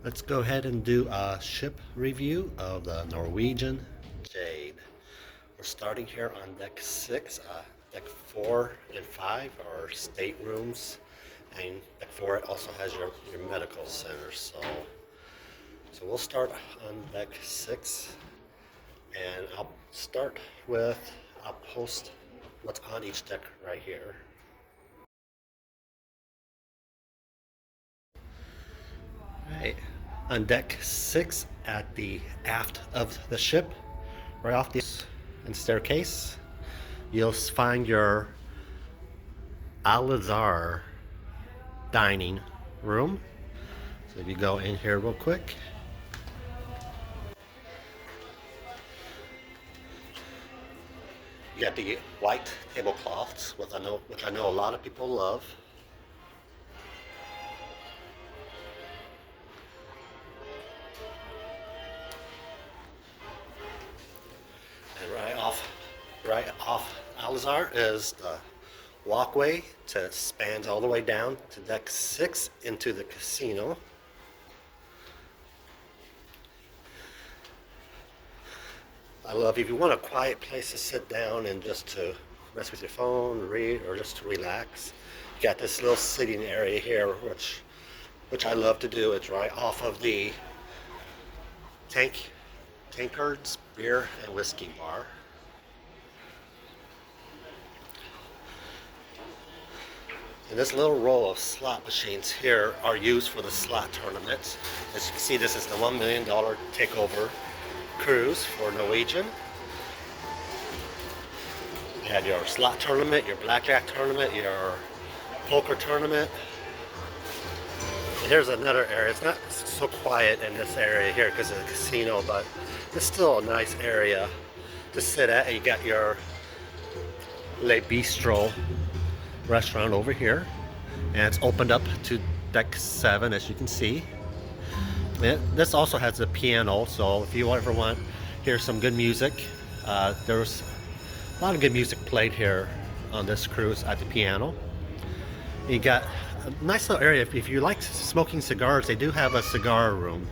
Let's go ahead and do a ship review of the Norwegian Jade. We're starting here on deck 6. Deck 4 and 5 are staterooms, and deck 4 it also has your medical center. So we'll start on deck 6, and I'll post what's on each deck right here. Right. On deck 6 at the aft of the ship, right off the and staircase, you'll find your Alizar dining room. So if you go in here real quick, you got the white tablecloths, which I know a lot of people love. And right off Alizar is the walkway to spans all the way down to deck 6 into the casino. I love if you want a quiet place to sit down and just to mess with your phone, read, or just to relax. You got this little sitting area here, which I love to do. It's right off of the Tankard's beer and whiskey bar. And this little row of slot machines here are used for the slot tournaments. As you can see, this is the $1 million takeover cruise for Norwegian. You had your slot tournament, your blackjack tournament, your poker tournament. Here's another area. It's not so quiet in this area here because of the casino, but it's still a nice area to sit at. You got your Le Bistro restaurant over here, and it's opened up to deck 7, as you can see. This also has a piano, so if you ever want to hear some good music, there's a lot of good music played here on this cruise at the piano. You got a nice little area. If you like smoking cigars, they do have a cigar room.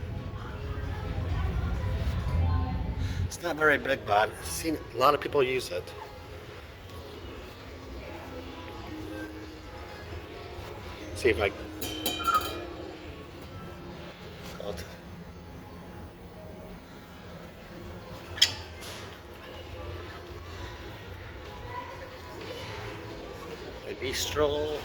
It's not very big, but I've seen a lot of people use it. See if I a bistro.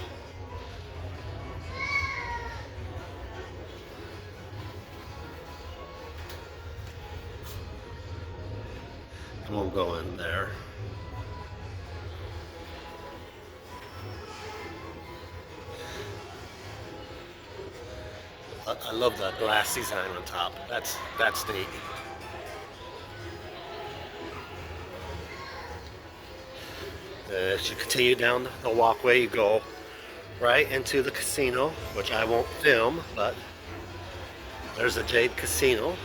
I won't go in there. I love the glass design on top. That's neat. As you continue down the walkway, you go right into the casino, which I won't film, but there's the Jade Casino.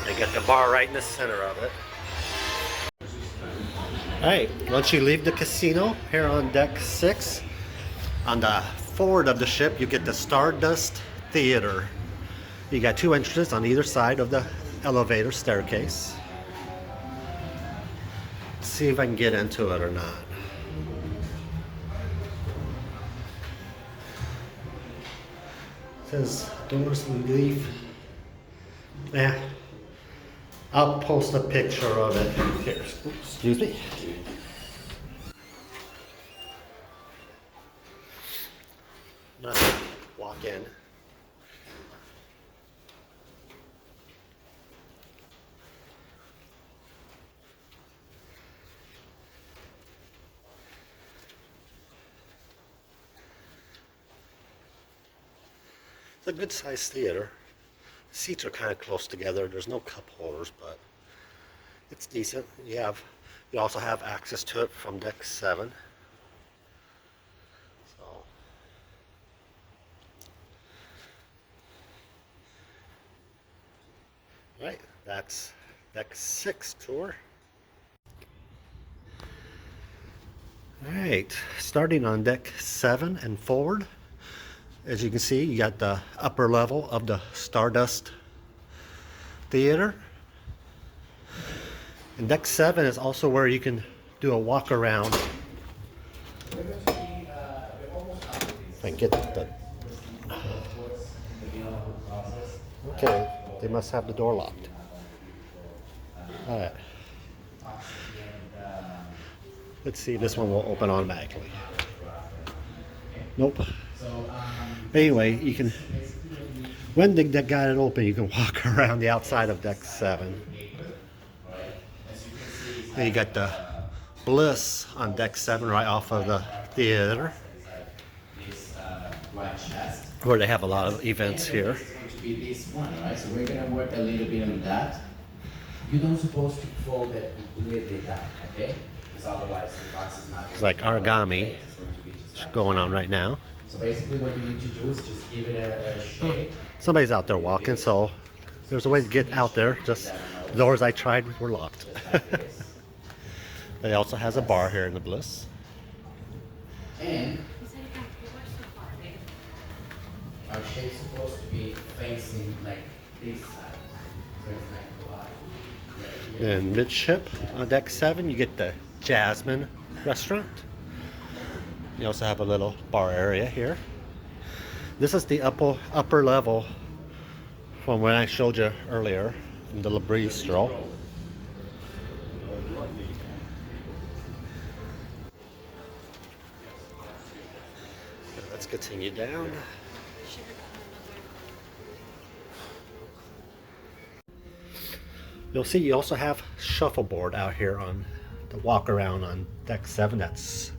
They got the bar right in the center of it. Alright, once you leave the casino here on deck 6, on the forward of the ship you get the Stardust Theater. You got 2 entrances on either side of the elevator staircase. Let's see if I can get into it or not. It says doors leave. Yeah. I'll post a picture of it here. Excuse me. Not walk in. It's a good sized theater. The seats are kind of close together. There's no cup holders, but it's decent. You also have access to it from deck 7. So right, that's deck 6 tour. All right, starting on deck 7 and forward. As you can see, you got the upper level of the Stardust Theater. And deck 7 is also where you can do a walk around. I get the... Okay, they must have the door locked. All right. Let's see if this one will open automatically. Nope. Anyway, you can, when they got it open, you can walk around the outside of deck 7. Then you got the Bliss on deck 7 right off of the theater, where they have a lot of events here. So we're gonna work a little bit on that. You don't supposed to fold it completely down, okay? Because otherwise the box is not. It's like origami going on right now. So basically what you need to do is just give it a shape. Somebody's out there walking, so there's a way to get out there. Just the doors I tried were locked. It also has a bar here in the Bliss. And our shape's supposed to be facing like this side. So it's like And midship on deck 7, you get the Jasmine restaurant. You also have a little bar area here. This is the upper level from when I showed you earlier in the Bistro. Let's continue down. You'll see you also have shuffleboard out here on the walk around on deck 7. That's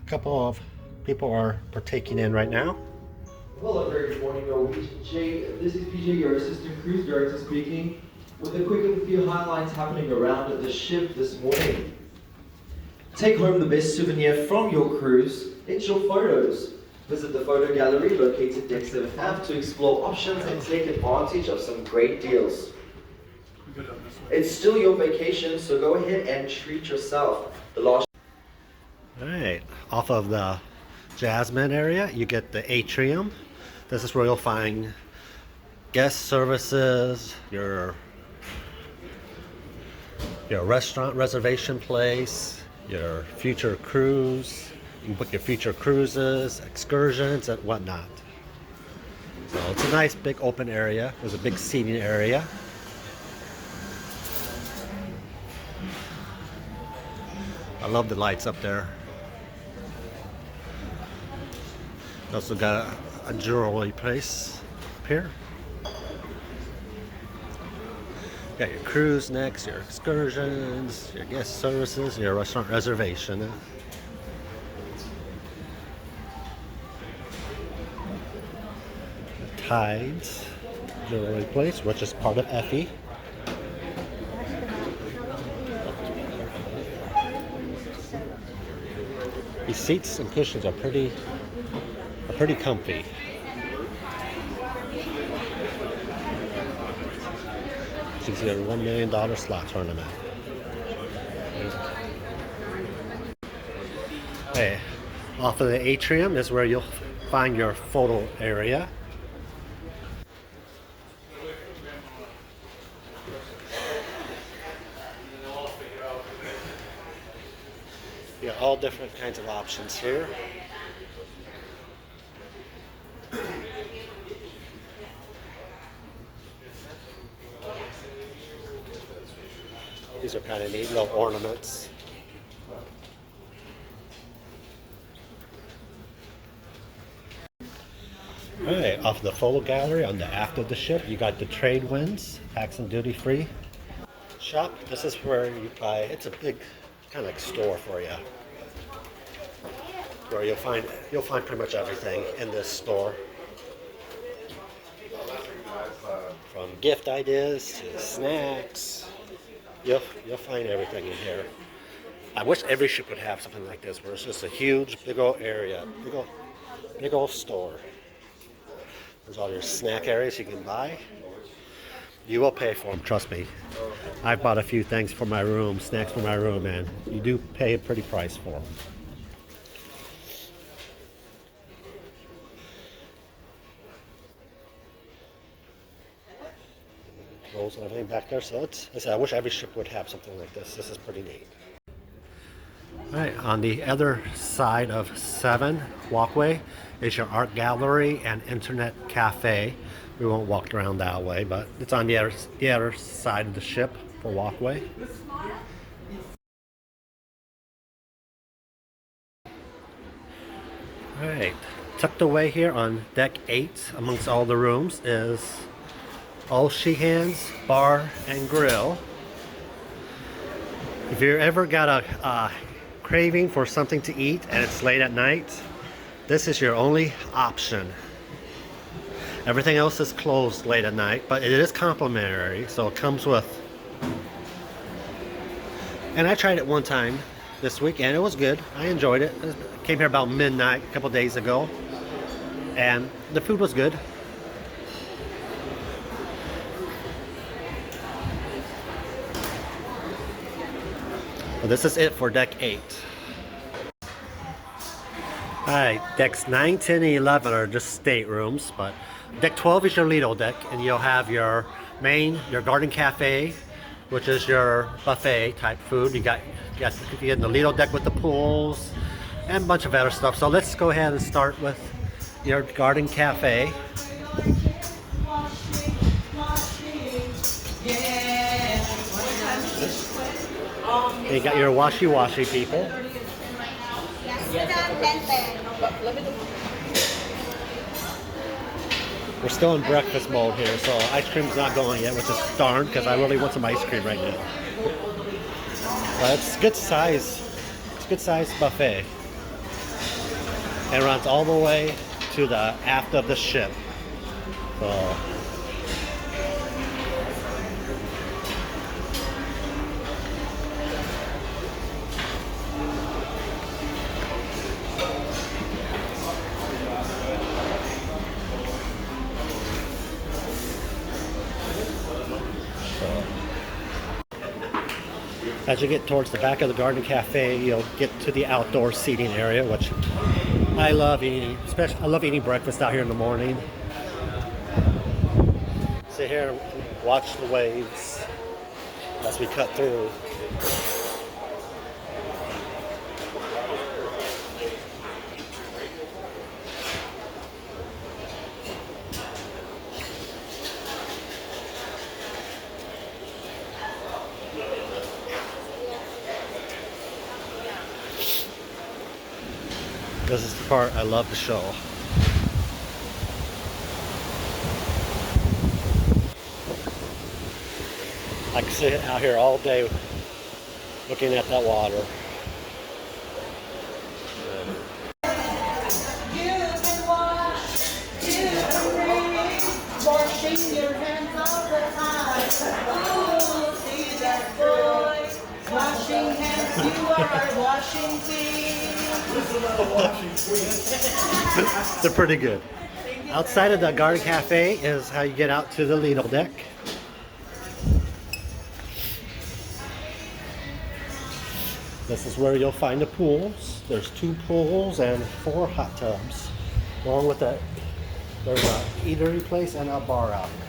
a couple of people are partaking in right now. Hello, very good morning, Norwegian Jade. This is PJ, your assistant cruise director speaking, with a quick look at a few highlights happening around the ship this morning. Take home the best souvenir from your cruise. It's your photos. Visit the photo gallery located deck 7F to explore options and take advantage of some great deals. It's still your vacation, so go ahead and treat yourself. The last. All right, off of the Jasmine area, you get the atrium. This is where you'll find guest services, your restaurant reservation place, your future cruise. You can book your future cruises, excursions, and whatnot. So it's a nice big open area. There's a big seating area. I love the lights up there. Also got a jewelry place up here. Got your cruise next, your excursions, your guest services, your restaurant reservation. Tides jewelry place, which is part of Effie. These seats and cushions are pretty comfy. You can see a $1 million slot tournament. Okay, off of the atrium is where you'll find your photo area. Yeah, all different kinds of options here. These are kind of neat little ornaments. Alright, off the photo gallery on the aft of the ship, you got the trade winds, tax and duty free shop. This is where you buy, it's a big kind of like store for you, where you'll find pretty much everything in this store, from gift ideas to snacks. You'll find everything in here. I wish every ship would have something like this, where it's just a huge, big old area, big old store. There's all your snack areas you can buy. You will pay for them, trust me. I've bought a few things for my room, snacks for my room, and you do pay a pretty price for them. rolls and everything back there. So it's, I said, I wish every ship would have something like this. This is pretty neat. All right, on the other side of 7 walkway is your art gallery and internet cafe. We won't walk around that way, but it's on the other side of the ship for walkway. All right, tucked away here on deck 8 amongst all the rooms is All She Hands Bar and Grill. If you ever got a craving for something to eat and it's late at night, this is your only option. Everything else is closed late at night, but it is complimentary, so it comes with. And I tried it one time this week and it was good. I enjoyed it. I came here about midnight a couple days ago and the food was good. Well, this is it for deck 8. Alright, decks 9, 10, and 11 are just staterooms, but deck 12 is your Lido deck, and you'll have your garden cafe, which is your buffet type food. You get the Lido deck with the pools and a bunch of other stuff. So let's go ahead and start with your garden cafe. You got your washy people. We're still in breakfast mode here, so ice cream's not going yet, which is darn, because I really want some ice cream right now. But it's good size. It's a good size buffet. And runs all the way to the aft of the ship. So as you get towards the back of the garden cafe, you'll get to the outdoor seating area, which I love eating. Especially, I love eating breakfast out here in the morning. Sit here and watch the waves as we cut through. This is the part I love to show. I can sit out here all day looking at that water. Washing your hands all the time. Oh, see that boy. Washing hands, you are our washing queen. They're pretty good. Outside of the garden cafe is how you get out to the Lido deck. This is where you'll find the pools. There's 2 pools and 4 hot tubs. Along with that, there's a eatery place and a bar out here.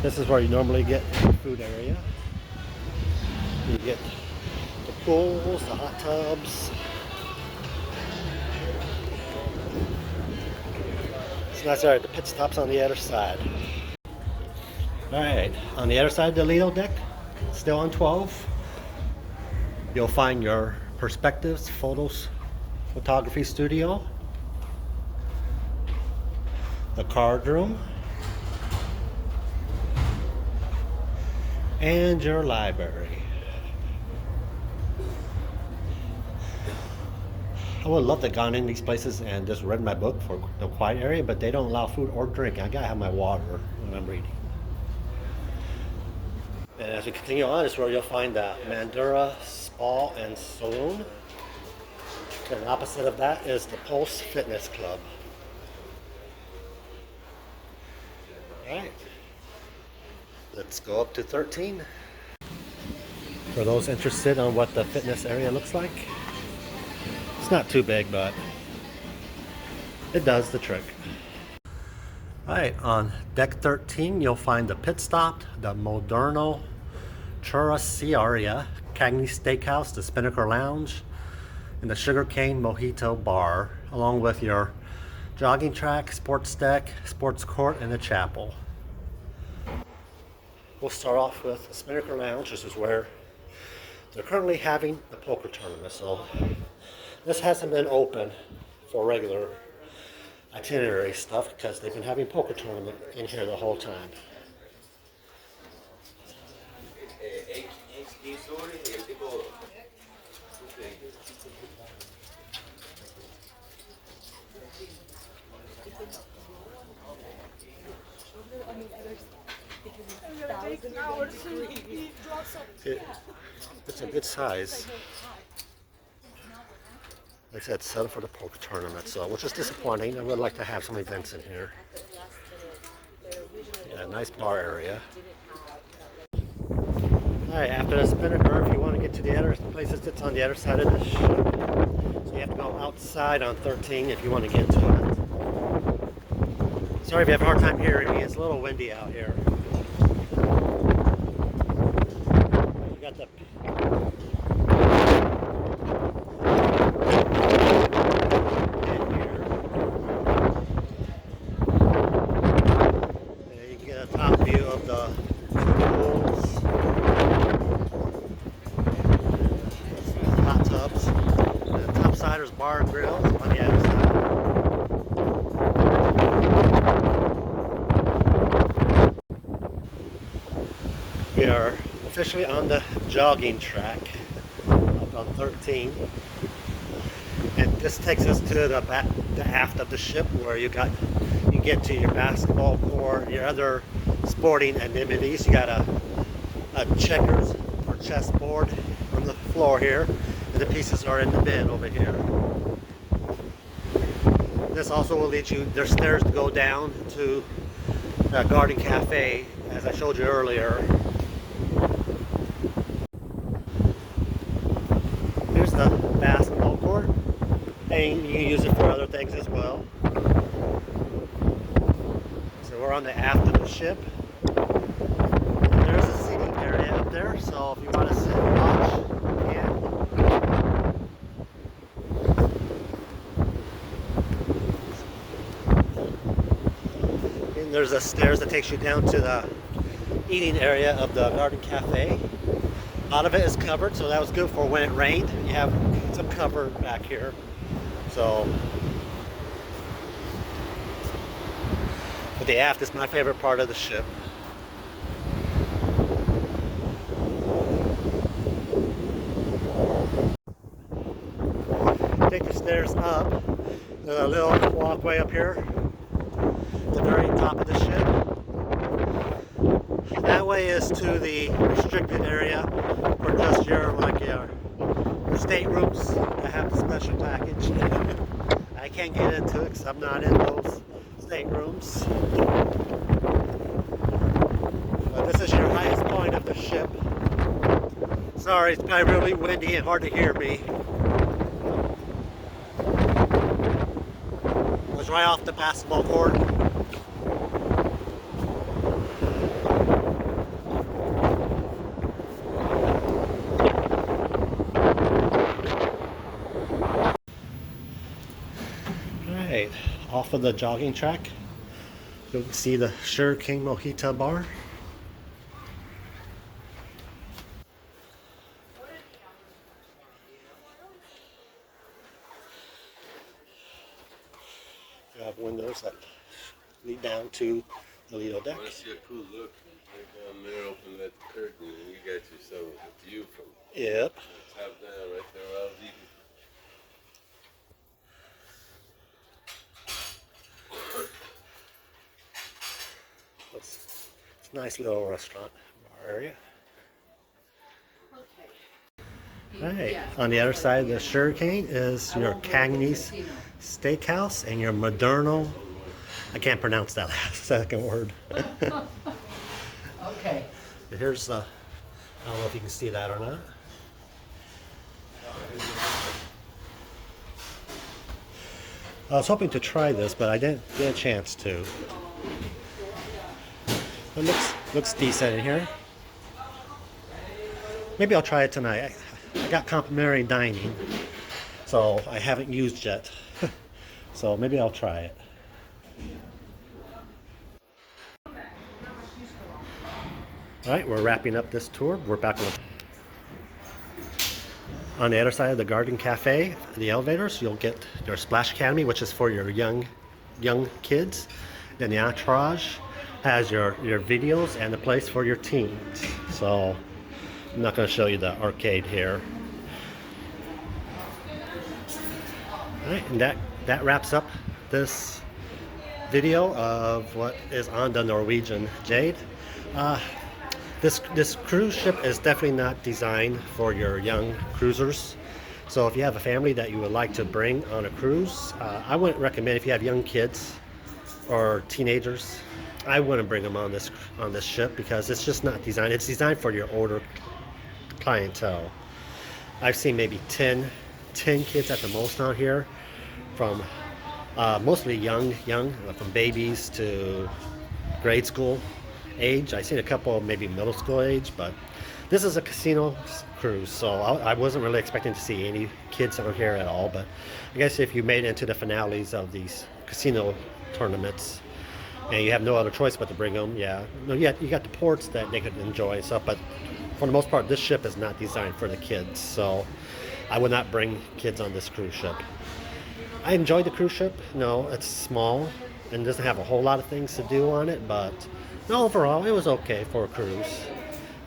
This is where you normally get the food area. You get the pools, the hot tubs. It's nice area. The pit stop's on the other side. Alright, on the other side of the Lido deck, still on 12, you'll find your Perspectives photography studio, the card room, and your library. I would love to have gone in these places and just read my book for the quiet area, but they don't allow food or drink. I gotta have my water when I'm reading. And as we continue on, is where you'll find the Mandura Spa and Saloon. And opposite of that is the Pulse Fitness Club. Alright, let's go up to 13. For those interested on what the fitness area looks like, it's not too big, but It does the trick. Alright, on deck 13 you'll find the pit stop, the Moderno Churrascaria, Cagney Steakhouse, the Spinnaker Lounge, and the Sugarcane Mojito Bar, along with your jogging track, sports deck, sports court, and the chapel. We'll start off with the Spinnaker Lounge. This is where they're currently having the poker tournament. So this hasn't been open for regular itinerary stuff because they've been having poker tournament in here the whole time. It's a good size. Like I said, set up for the poker tournament, so which is disappointing. I would like to have some events in here. Yeah, nice bar area. Alright, after the Spinnaker, if you want to get to the other places that's on the other side of the ship, so you have to go outside on 13 if you want to get to it. Sorry if you have a hard time hearing me, it's a little windy out here. You got the top view of the pools, hot tubs. The top side is bar and grills on the other side. We are officially on the jogging track up on 13. And this takes us to the aft of the ship where you get to your basketball court, your other sporting amenities. You got a checkers or chessboard on the floor here, and the pieces are in the bin over here. This also will lead you, there's stairs to go down to the garden cafe, as I showed you earlier. Here's the basketball court, and you can use it for other things as well. We're on the aft of the ship. And there's a seating area up there, so if you want to sit and watch, you can. And there's a stairs that takes you down to the eating area of the garden cafe. A lot of it is covered, so that was good for when it rained. You have some cover back here. So but the aft is my favorite part of the ship. Take the stairs up. There's a little walkway up here at the very top of the ship. That way is to the restricted area for just your staterooms that have the special package. I can't get into it because I'm not in those staterooms. But this is your highest point of the ship. Sorry, it's probably really windy and hard to hear me. It was right off the basketball court. Alright, off of the jogging track, you can see the Sugarcane Mojito Bar. You have windows that lead down to the Lido deck. I want to see a cool look. Right down there, open that curtain, and you got yourself a view from Yep. top down right there. I was eating. It's a nice little restaurant bar area. Right. On the other side of the Sugarcane is your Cagney's Steakhouse and your Moderno. I can't pronounce that last second word. Okay. Here's the, I don't know if you can see that or not. I was hoping to try this, but I didn't get a chance to. It looks decent in here. Maybe I'll try it tonight. I got complimentary dining, so I haven't used yet. So maybe I'll try it. All right, we're wrapping up this tour. We're back on the other side of the Garden Cafe, the elevators. You'll get your Splash Academy, which is for your young kids. Then the Entourage has your videos and the place for your teens. So I'm not going to show you the arcade here. All right, and that wraps up this video of what is on the Norwegian Jade. This cruise ship is definitely not designed for your young cruisers. So if you have a family that you would like to bring on a cruise, I wouldn't recommend. If you have young kids or teenagers, I wouldn't bring them on this ship, because it's just not designed. It's designed for your older clientele. I've seen maybe 10 kids at the most on here, from mostly young, from babies to grade school age. I've seen a couple maybe middle school age, but this is a casino cruise, so I wasn't really expecting to see any kids on here at all. But I guess if you made it into the finales of these casino tournaments and you have no other choice but to bring them, yeah, you got the ports that they could enjoy and stuff, but for the most part this ship is not designed for the kids, so I would not bring kids on this cruise ship. I enjoyed the cruise ship. No, it's small and doesn't have a whole lot of things to do on it, but no, overall it was okay for a cruise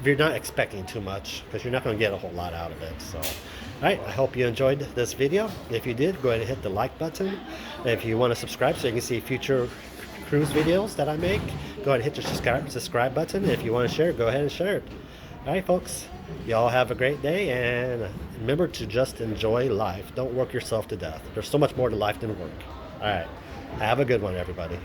if you're not expecting too much, because you're not going to get a whole lot out of it. So alright, I hope you enjoyed this video. If you did, go ahead and hit the like button. If you want to subscribe so you can see future cruise videos that I make, go ahead and hit your subscribe button. If you want to share it, go ahead and share it. Alright folks, y'all have a great day, and remember to just enjoy life. Don't work yourself to death. There's so much more to life than work. Alright, have a good one everybody.